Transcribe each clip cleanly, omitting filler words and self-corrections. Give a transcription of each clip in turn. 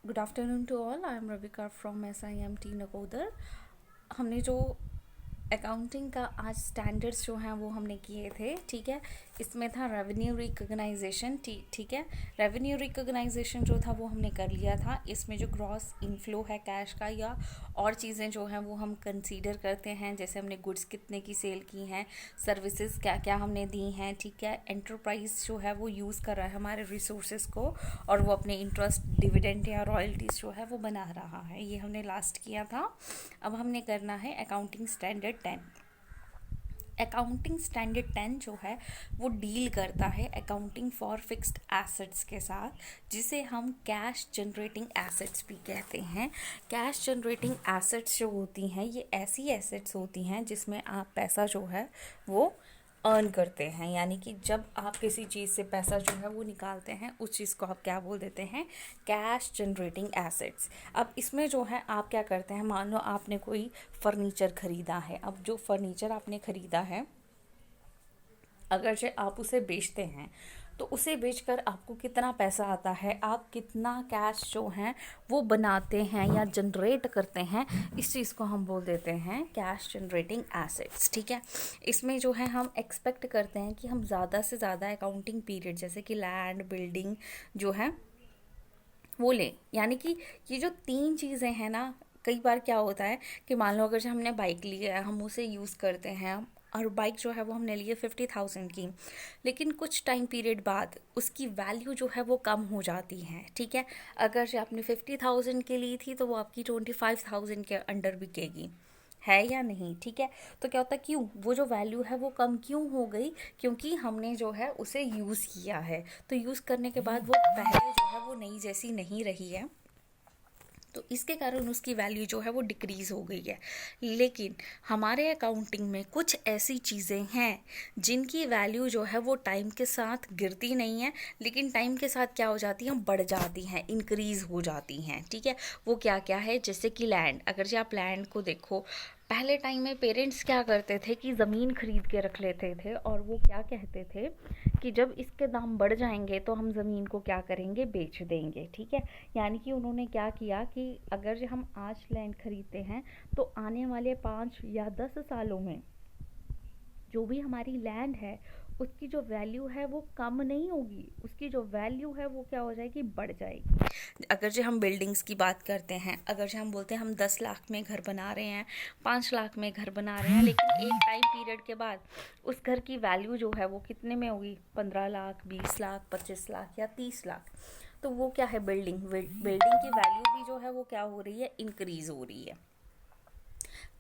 Good afternoon to all. I am Ravika from SIMT Nakodar. हमने जो accounting का आज स्टैंडर्ड्स जो हैं वो हमने किए थे, ठीक है। इसमें था रेवेन्यू रिकॉग्नाइजेशन, ठीक है। रेवेन्यू रिकॉग्नाइजेशन जो था वो हमने कर लिया था। इसमें जो ग्रॉस इनफ्लो है कैश का या और चीज़ें जो हैं वो हम कंसीडर करते हैं, जैसे हमने गुड्स कितने की सेल की हैं, सर्विसेज क्या क्या हमने दी हैं, ठीक है। एंटरप्राइज जो है वो यूज़ कर रहा है हमारे रिसोर्सेज को और वो अपने इंटरेस्ट डिविडेंड या रॉयल्टीज़ जो है वो बना रहा है। ये हमने लास्ट किया था। अब हमने करना है अकाउंटिंग स्टैंडर्ड 10। अकाउंटिंग स्टैंडर्ड 10 जो है वो डील करता है अकाउंटिंग फॉर फिक्स्ड एसेट्स के साथ, जिसे हम कैश जनरेटिंग एसेट्स भी कहते हैं। कैश जनरेटिंग एसेट्स जो होती हैं ये ऐसी एसेट्स होती हैं जिसमें आप पैसा जो है वो अर्न करते हैं, यानी कि जब आप किसी चीज़ से पैसा जो है वो निकालते हैं उस चीज़ को आप क्या बोल देते हैं, कैश जनरेटिंग एसेट्स। अब इसमें जो है आप क्या करते हैं, मान लो आपने कोई फर्नीचर ख़रीदा है। अब जो फर्नीचर आपने ख़रीदा है, अगर जो आप उसे बेचते हैं तो उसे बेचकर आपको कितना पैसा आता है, आप कितना कैश जो है वो बनाते हैं या जनरेट करते हैं, इस चीज़ को हम बोल देते हैं कैश जनरेटिंग एसेट्स, ठीक है। इसमें जो है हम एक्सपेक्ट करते हैं कि हम ज़्यादा से ज़्यादा अकाउंटिंग पीरियड, जैसे कि लैंड बिल्डिंग जो है वो लें। यानी कि ये जो तीन चीज़ें हैं ना, कई बार क्या होता है कि मान लो अगर जो हमने बाइक ली है, हम उसे यूज़ करते हैं और बाइक जो है वो हमने ली है 50,000 की, लेकिन कुछ टाइम पीरियड बाद उसकी वैल्यू जो है वो कम हो जाती है, ठीक है। अगर जो आपने 50,000 की ली थी तो वो आपकी 25,000 के अंडर बिकेगी, है या नहीं, ठीक है। तो क्या होता है, क्यों वो जो वैल्यू है वो कम क्यों हो गई, क्योंकि हमने जो है उसे यूज़ किया है। तो यूज़ करने के बाद वो पहले जो है वो नई जैसी नहीं रही है, तो इसके कारण उसकी वैल्यू जो है वो डिक्रीज़ हो गई है। लेकिन हमारे अकाउंटिंग में कुछ ऐसी चीज़ें हैं जिनकी वैल्यू जो है वो टाइम के साथ गिरती नहीं है, लेकिन टाइम के साथ क्या हो जाती हैं, बढ़ जाती हैं, इंक्रीज़ हो जाती हैं, ठीक है। वो क्या क्या है, जैसे कि लैंड। अगर जो आप लैंड को देखो, पहले टाइम में पेरेंट्स क्या करते थे कि ज़मीन खरीद के रख लेते थे और वो क्या कहते थे कि जब इसके दाम बढ़ जाएंगे तो हम ज़मीन को क्या करेंगे, बेच देंगे, ठीक है। यानी कि उन्होंने क्या किया कि अगर हम आज लैंड खरीदते हैं तो आने वाले 5 या 10 सालों में जो भी हमारी लैंड है उसकी जो वैल्यू है वो कम नहीं होगी, उसकी जो वैल्यू है वो क्या हो जाएगी, बढ़ जाएगी। अगर जो हम बिल्डिंग्स की बात करते हैं, अगर जो हम बोलते हैं हम 10 लाख में घर बना रहे हैं, 5 लाख में घर बना रहे हैं, लेकिन एक टाइम पीरियड के बाद उस घर की वैल्यू जो है वो कितने में होगी, 15 लाख, 20 लाख, 25 लाख या 30 लाख। तो वो क्या है, बिल्डिंग की वैल्यू भी जो है वो क्या हो रही है, इंक्रीज हो रही है।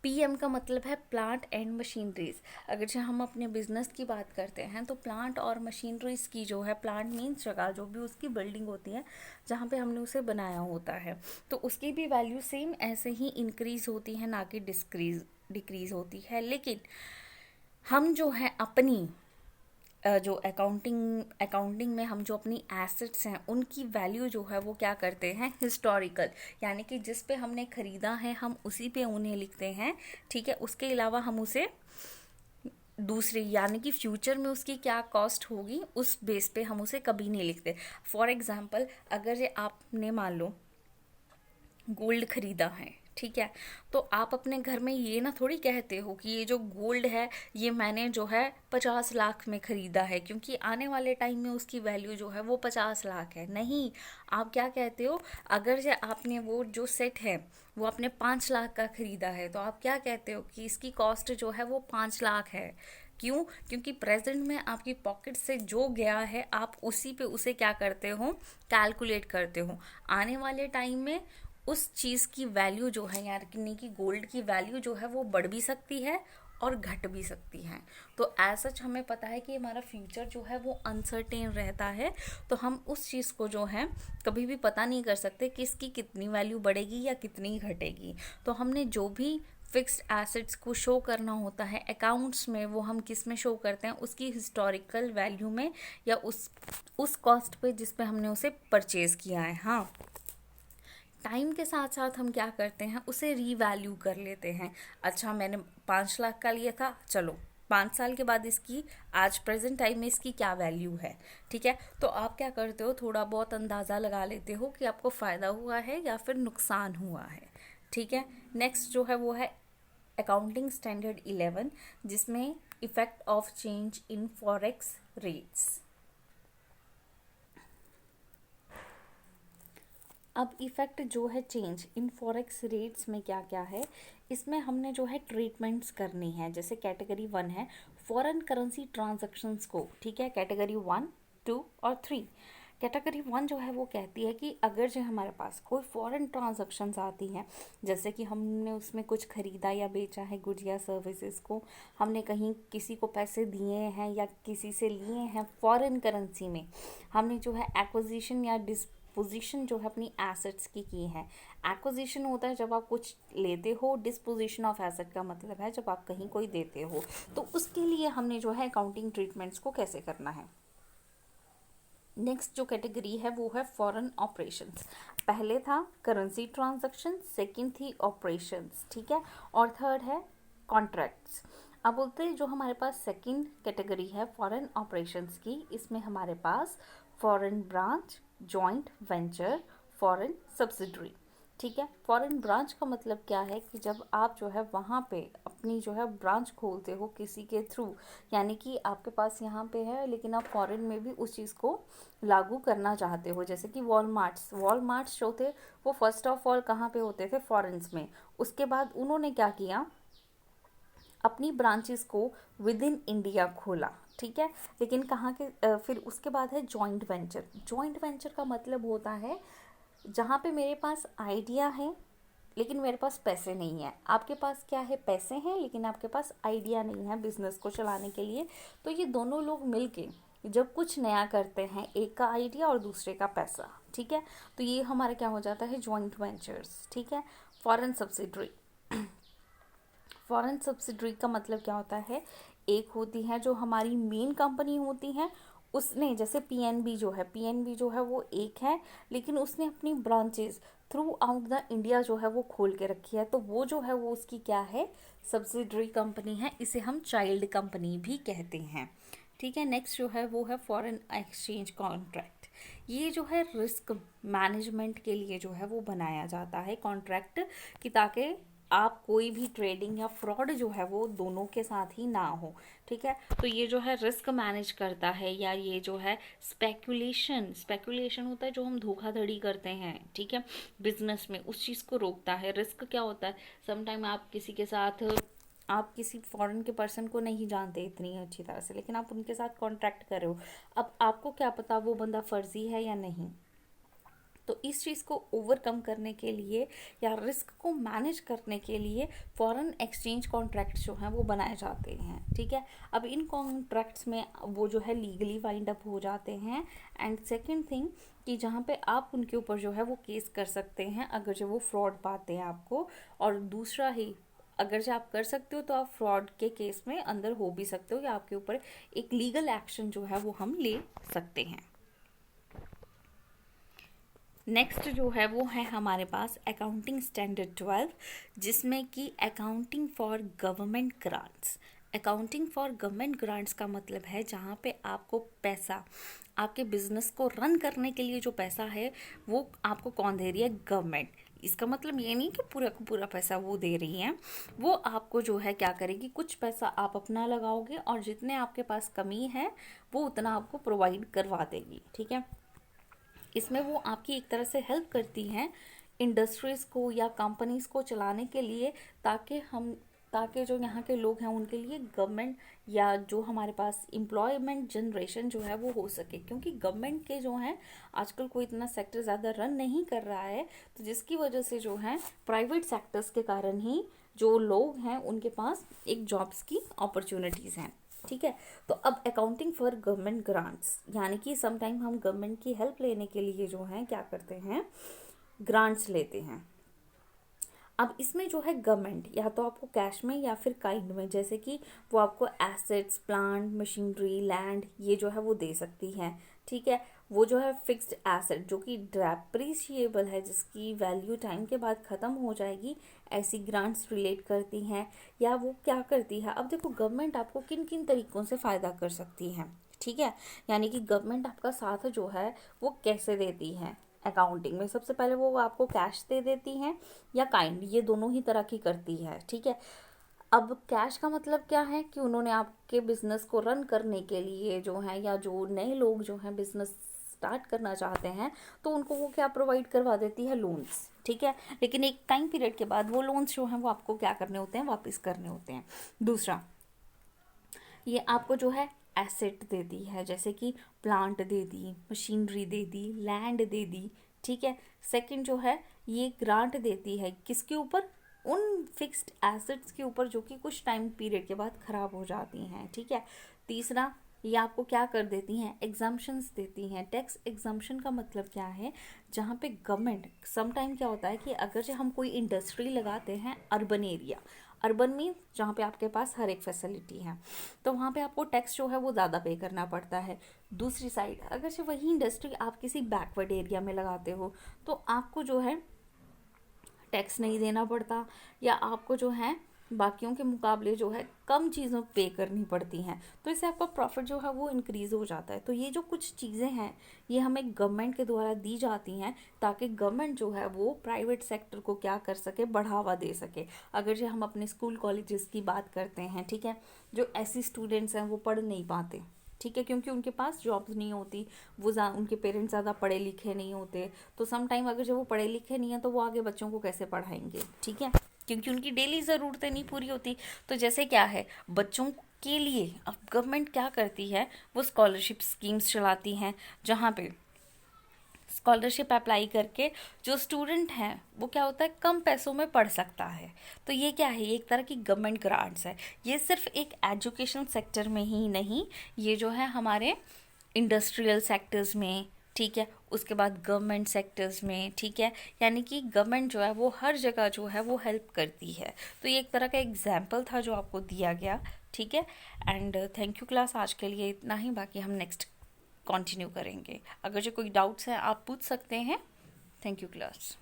PM का मतलब है प्लांट एंड मशीनरीज। अगर जो हम अपने बिजनेस की बात करते हैं तो प्लांट और मशीनरीज की जो है, प्लांट मीन्स जगह जो भी उसकी बिल्डिंग होती है जहाँ पे हमने उसे बनाया होता है, तो उसकी भी वैल्यू सेम ऐसे ही इंक्रीज होती है, ना कि डिक्रीज होती है। लेकिन हम जो है अपनी जो अकाउंटिंग में हम जो अपनी एसेट्स हैं उनकी वैल्यू जो है वो क्या करते हैं, हिस्टोरिकल, यानी कि जिस पे हमने ख़रीदा है हम उसी पे उन्हें लिखते हैं, ठीक है। उसके अलावा हम उसे दूसरी, यानी कि फ्यूचर में उसकी क्या कॉस्ट होगी उस बेस पे हम उसे कभी नहीं लिखते। फॉर एग्जांपल, अगर ये आपने मान लो गोल्ड खरीदा है, ठीक है, तो आप अपने घर में ये ना थोड़ी कहते हो कि ये जो गोल्ड है ये मैंने जो है 50 लाख में ख़रीदा है, क्योंकि आने वाले टाइम में उसकी वैल्यू जो है वो 50 लाख है। नहीं, आप क्या कहते हो, अगर जो आपने वो जो सेट है वो आपने 5 लाख का ख़रीदा है तो आप क्या कहते हो कि इसकी कॉस्ट जो है वो 5 लाख है। क्यों, क्योंकि प्रेजेंट में आपकी पॉकेट से जो गया है आप उसी पे उसे क्या करते हो, कैलकुलेट करते हो। आने वाले टाइम में उस चीज़ की वैल्यू जो है, यानी कि गोल्ड की वैल्यू जो है वो बढ़ भी सकती है और घट भी सकती है। तो एज सच हमें पता है कि हमारा फ्यूचर जो है वो अनसर्टेन रहता है, तो हम उस चीज़ को जो है कभी भी पता नहीं कर सकते कि इसकी कितनी वैल्यू बढ़ेगी या कितनी घटेगी। तो हमने जो भी फिक्स्ड एसेट्स को शो करना होता है अकाउंट्स में, वो हम किस में शो करते हैं, उसकी हिस्टोरिकल वैल्यू में या उस कॉस्ट पे जिस पे हमने उसे परचेज़ किया है। हाँ, टाइम के साथ साथ हम क्या करते हैं, उसे रीवैल्यू कर लेते हैं। अच्छा, मैंने 5 लाख का लिया था, चलो 5 साल के बाद इसकी आज प्रेजेंट टाइम में इसकी क्या वैल्यू है, ठीक है। तो आप क्या करते हो, थोड़ा बहुत अंदाज़ा लगा लेते हो कि आपको फ़ायदा हुआ है या फिर नुकसान हुआ है, ठीक है। नेक्स्ट जो है वो है अकाउंटिंग स्टैंडर्ड 11, जिसमें effect of change in forex rates. अब इफ़ेक्ट जो है चेंज इन फॉरेक्स रेट्स में क्या क्या है, इसमें हमने जो है ट्रीटमेंट्स करनी है। जैसे कैटेगरी 1 है फॉरेन करेंसी ट्रांजैक्शंस को, ठीक है, कैटेगरी 1, 2 और 3। कैटेगरी 1 जो है वो कहती है कि अगर जो हमारे पास कोई फॉरेन ट्रांजैक्शंस आती हैं, जैसे कि हमने उसमें कुछ ख़रीदा या बेचा है, गुड्स या सर्विसेज को, हमने कहीं किसी को पैसे दिए हैं या किसी से लिए हैं फॉरेन करेंसी में, हमने जो है एक्विजिशन या डिस्पोजिशन जो है अपनी एसेट्स की है। एक्विजिशन होता है जब आप कुछ लेते हो, डिस्पोजिशन ऑफ एसेट का मतलब है जब आप कहीं कोई देते हो। तो उसके लिए हमने जो है अकाउंटिंग ट्रीटमेंट्स को कैसे करना है। नेक्स्ट जो कैटेगरी है वो है फॉरेन ऑपरेशंस। पहले था करेंसी ट्रांजैक्शन, सेकंड थी ऑपरेशंस, ठीक है, और थर्ड है कॉन्ट्रैक्ट्स। अब बोलते हैं जो हमारे पास सेकंड कैटेगरी है फॉरेन ऑपरेशंस की, इसमें हमारे पास foreign branch, joint venture, foreign subsidiary, ठीक है। फॉरेन ब्रांच का मतलब क्या है कि जब आप जो है वहाँ पे अपनी जो है ब्रांच खोलते हो किसी के थ्रू, यानी कि आपके पास यहाँ पे है लेकिन आप फॉरेन में भी उस चीज़ को लागू करना चाहते हो। जैसे कि वॉलमार्ट्स जो थे वो फर्स्ट ऑफ ऑल कहाँ पे होते थे, फॉरेन्स में। उसके बाद उन्होंने क्या किया, अपनी ब्रांचेस को विद इन इंडिया खोला, ठीक है। लेकिन कहाँ के फिर उसके बाद है जॉइंट वेंचर। जॉइंट वेंचर का मतलब होता है जहाँ पे मेरे पास आइडिया है लेकिन मेरे पास पैसे नहीं है। आपके पास क्या है, पैसे हैं लेकिन आपके पास आइडिया नहीं है बिजनेस को चलाने के लिए। तो ये दोनों लोग मिलके जब कुछ नया करते हैं, एक का आइडिया और दूसरे का पैसा, ठीक है, तो ये हमारा क्या हो जाता है, जॉइंट वेंचर्स, ठीक है। फॉरेन सब्सिडरी, फॉरेन सब्सिडरी का मतलब क्या होता है, एक होती है जो हमारी मेन कंपनी होती है, उसने जैसे पीएनबी जो है वो एक है लेकिन उसने अपनी branches through out the India जो है वो खोल के रखी है, तो वो जो है वो उसकी क्या है, सब्सिडरी कंपनी है। इसे हम चाइल्ड कंपनी भी कहते हैं, ठीक है। नेक्स्ट जो है वो है फॉरेन एक्सचेंज कॉन्ट्रैक्ट। ये जो है रिस्क मैनेजमेंट के लिए जो है वो बनाया जाता है कॉन्ट्रैक्ट, कि ताकि आप कोई भी ट्रेडिंग या फ्रॉड जो है वो दोनों के साथ ही ना हो, ठीक है। तो ये जो है रिस्क मैनेज करता है, या ये जो है स्पेकुलेशन होता है जो हम धोखाधड़ी करते हैं, ठीक है, बिजनेस में, उस चीज़ को रोकता है। रिस्क क्या होता है, समटाइम आप किसी के साथ, आप किसी फॉरेन के पर्सन को नहीं जानते इतनी अच्छी तरह से, लेकिन आप उनके साथ कॉन्ट्रैक्ट कर रहे हो। अब आपको क्या पता वो बंदा फर्जी है या नहीं। तो इस चीज़ को ओवरकम करने के लिए या रिस्क को मैनेज करने के लिए फॉरेन एक्सचेंज कॉन्ट्रैक्ट्स जो हैं वो बनाए जाते हैं, ठीक है। अब इन कॉन्ट्रैक्ट्स में वो जो है लीगली वाइंड अप हो जाते हैं। एंड सेकंड थिंग कि जहाँ पे आप उनके ऊपर जो है वो केस कर सकते हैं अगर जो वो फ्रॉड पाते हैं आपको। और दूसरा ही, अगर जो आप कर सकते हो तो आप फ्रॉड के केस में अंदर हो भी सकते हो, या आपके ऊपर एक लीगल एक्शन जो है वो हम ले सकते हैं। नेक्स्ट जो है वो है हमारे पास अकाउंटिंग स्टैंडर्ड 12, जिसमें कि accounting for government grants. Accounting for government grants का मतलब है जहाँ पे आपको पैसा, आपके बिजनेस को रन करने के लिए जो पैसा है वो आपको कौन दे रही है, गवर्नमेंट। इसका मतलब ये नहीं कि पूरा का पूरा पैसा वो दे रही है, वो आपको जो है क्या करेगी, कुछ पैसा आप अपना लगाओगे और जितने आपके पास कमी है वो उतना आपको प्रोवाइड करवा देगी, ठीक है। इसमें वो आपकी एक तरह से हेल्प करती हैं इंडस्ट्रीज़ को या कंपनीज़ को चलाने के लिए, ताकि जो यहाँ के लोग हैं उनके लिए गवर्नमेंट या जो हमारे पास एम्प्लॉयमेंट जनरेशन जो है वो हो सके। क्योंकि गवर्नमेंट के जो हैं आजकल कोई इतना सेक्टर ज़्यादा रन नहीं कर रहा है, तो जिसकी वजह से जो है प्राइवेट सेक्टर्स के कारण ही जो लोग हैं उनके पास एक जॉब्स की अपॉर्चुनिटीज़ हैं, ठीक है। तो अब अकाउंटिंग फॉर गवर्नमेंट ग्रांट्स, यानी कि समटाइम हम गवर्नमेंट की हेल्प लेने के लिए जो है क्या करते हैं, ग्रांट्स लेते हैं। अब इसमें जो है गवर्नमेंट या तो आपको कैश में या फिर काइंड में, जैसे कि वो आपको एसेट्स, प्लांट, मशीनरी, लैंड, ये जो है वो दे सकती है, ठीक है। वो जो है फिक्स्ड एसेट जो कि डेप्रिसिएबल है, जिसकी वैल्यू टाइम के बाद ख़त्म हो जाएगी, ऐसी ग्रांट्स रिलेट करती हैं। या वो क्या करती है, अब देखो गवर्नमेंट आपको किन किन तरीक़ों से फ़ायदा कर सकती है, ठीक है। यानी कि गवर्नमेंट आपका साथ जो है वो कैसे देती है अकाउंटिंग में, सबसे पहले वो आपको कैश दे देती हैं या काइंड, ये दोनों ही तरह की करती है, ठीक है। अब कैश का मतलब क्या है कि उन्होंने आपके बिजनेस को रन करने के लिए जो है, या जो नए लोग जो हैं बिजनेस स्टार्ट करना चाहते हैं, तो उनको वो क्या प्रोवाइड करवा देती है, लोन्स, ठीक है। लेकिन एक टाइम पीरियड के बाद वो लोन्स जो हैं वो आपको क्या करने होते हैं, वापस करने होते हैं। दूसरा, ये आपको जो है एसेट देती है, जैसे कि प्लांट दे दी, मशीनरी दे दी, लैंड दे दी, ठीक है। सेकंड जो है ये ग्रांट देती है किसके ऊपर, उन फिक्स्ड एसेट्स के ऊपर जो कि कुछ टाइम पीरियड के बाद ख़राब हो जाती हैं, ठीक है। तीसरा, ये आपको क्या कर देती हैं, एग्जाम्पशंस देती हैं। टैक्स एग्जाम्पशन का मतलब क्या है, जहाँ पे गवर्नमेंट सम टाइम क्या होता है कि अगर जो हम कोई इंडस्ट्री लगाते हैं अर्बन एरिया, अर्बन मीन्स जहाँ पे आपके पास हर एक फैसिलिटी है, तो वहाँ पे आपको टैक्स जो है वो ज़्यादा पे करना पड़ता है। दूसरी साइड अगर से वही इंडस्ट्री आप किसी बैकवर्ड एरिया में लगाते हो, तो आपको जो है टैक्स नहीं देना पड़ता, या आपको जो है बाकियों के मुकाबले जो है कम चीज़ों पे करनी पड़ती हैं, तो इससे आपका प्रॉफिट जो है वो इंक्रीज़ हो जाता है। तो ये जो कुछ चीज़ें हैं ये हमें गवर्नमेंट के द्वारा दी जाती हैं, ताकि गवर्नमेंट जो है वो प्राइवेट सेक्टर को क्या कर सके, बढ़ावा दे सके। अगर जो हम अपने स्कूल कॉलेजेस की बात करते हैं, ठीक है, जो ऐसी स्टूडेंट्स हैं वो पढ़ नहीं पाते, ठीक है, क्योंकि उनके पास जॉब्स नहीं होती, वो उनके पेरेंट्स ज़्यादा पढ़े लिखे नहीं होते, तो सम टाइम अगर जब वो पढ़े लिखे नहीं हैं तो वो आगे बच्चों को कैसे पढ़ाएंगे, ठीक है, क्योंकि उनकी डेली ज़रूरतें नहीं पूरी होती। तो जैसे क्या है, बच्चों के लिए अब गवर्नमेंट क्या करती है, वो स्कॉलरशिप स्कीम्स चलाती हैं, जहाँ पे स्कॉलरशिप अप्लाई करके जो स्टूडेंट हैं वो क्या होता है, कम पैसों में पढ़ सकता है। तो ये क्या है, ये एक तरह की गवर्नमेंट ग्रांट्स है। ये सिर्फ एक एजुकेशन सेक्टर में ही नहीं, ये जो है हमारे इंडस्ट्रियल सेक्टर्स में, ठीक है, उसके बाद गवर्नमेंट सेक्टर्स में, ठीक है, यानी कि गवर्नमेंट जो है वो हर जगह जो है वो हेल्प करती है। तो ये एक तरह का एग्जाम्पल था जो आपको दिया गया, ठीक है। एंड थैंक यू क्लास, आज के लिए इतना ही, बाकी हम नेक्स्ट कंटिन्यू करेंगे। अगर जो कोई डाउट्स हैं आप पूछ सकते हैं। Thank you class.